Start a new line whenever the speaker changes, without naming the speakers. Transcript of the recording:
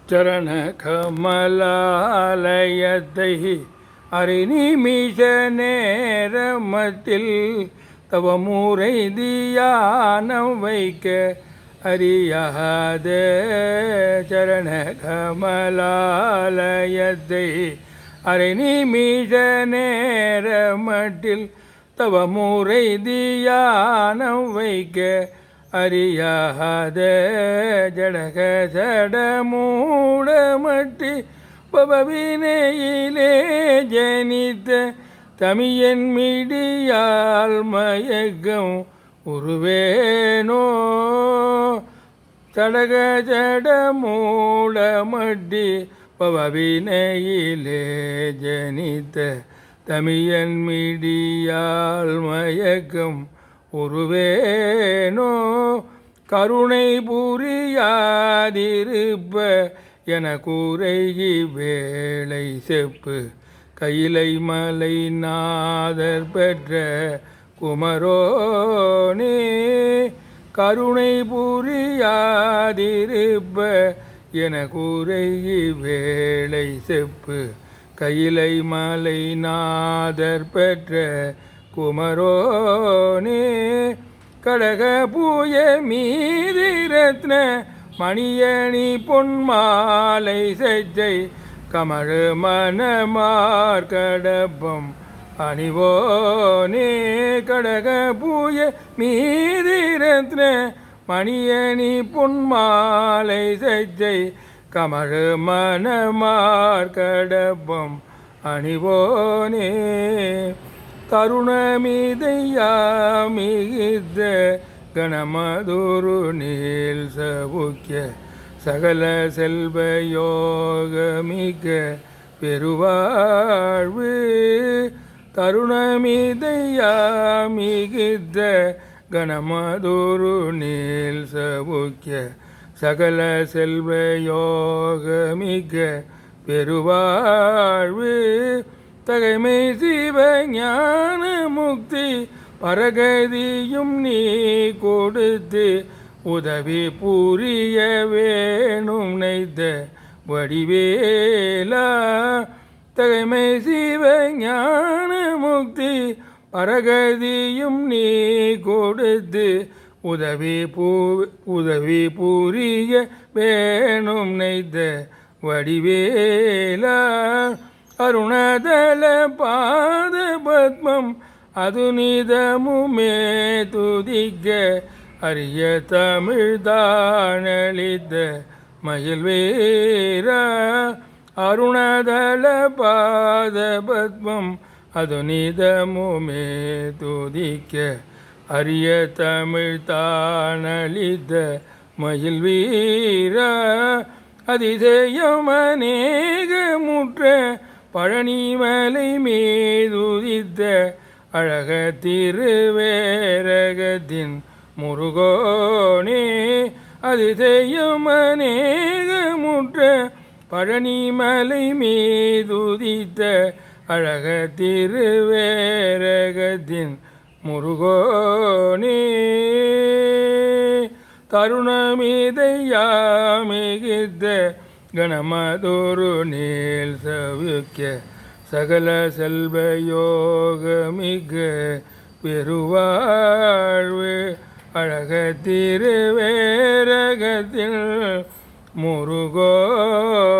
சரண கமலாலயத்தை அரிநிமிஷ நேரமத்தில் தவமுறை தியானம் வைக்க அறியாத சரண கமலாலயத்தை அரிநிமிஷ நேரமட்டில் தவமுறை தியானம் வைக்க அறியாத ஜடக ஜடமூடமட்டி பவவினையிலே ஜனித்த தமியன் மிடியால் மயக்கம் உருவேனோ தடக ஜடமூடமட்டி பவவினையிலே ஜனித்த தமியன் மிடியால் மயக்கம் உருவேனோ கருணை புரியாதிருப்ப என கூரைகி வேளை செப்பு கையிலை மலை நாதர் பெற்ற குமரோனே கருணை புரியாதிருப்ப என கூரைகி வேளை செப்பு கையிலை மலை நாதர் பெற்ற குமரோனே கடக பூய மீதி ரத்ன மணியணி பொன்மாலை சஜ்ஜை கமழ் மணமார்கடப்பம் அணிவோனே கடக பூய மீதி ரத்ன மணியணி பொன்மாலை சஜ்ஜை கமழ் மணமார்கடப்பம் அணிவோனே கருணமிதையாமிகித்த கணமதுரு நீல் சவுக்கிய சகல செல்வ யோகமிக்க பெருவாழ்வு கருணமிதையாமிகித்த கணமதுரு நீல் சவுக்கிய சகல செல்வ யோகமிக்க பெருவாழ்வு தகைமை சிவ ஞான முக்தி பரகதியும் நீ கொடுத்து உதவி புரிய வேணும் நைத்த வடிவேலா தகைமை சிவ ஞான முக்தி பரகதியும் நீ கொடுத்து உதவி புரிய வேணும் நைத்த வடிவேலா அருணதல பாத பத்மம் அது நிதமுமே துதிக்க அரிய தமிழ் தானளித்த மயில்வேரா அருணதல பாத பத்மம் அது நிதமுமே துதிக்க அரிய தமிழ் தானளித்த மயில்வீரா அதிசயம் அநேகமுற்ற பழனிமலை மீதுதித்த அழக திருவேரகத்தின் முருகோனே அதிசயம் அநேகமுற்ற பழனிமலை மீதுதித்த அழக திருவேரகத்தின் முருகோனே தருணமிதையாமிகித்த கணமதுரு நீல் சவுக்கிய சகல செல்வ யோகமிக பெருவாழ்வு அழக திருவேரகத்தில் முருகோனே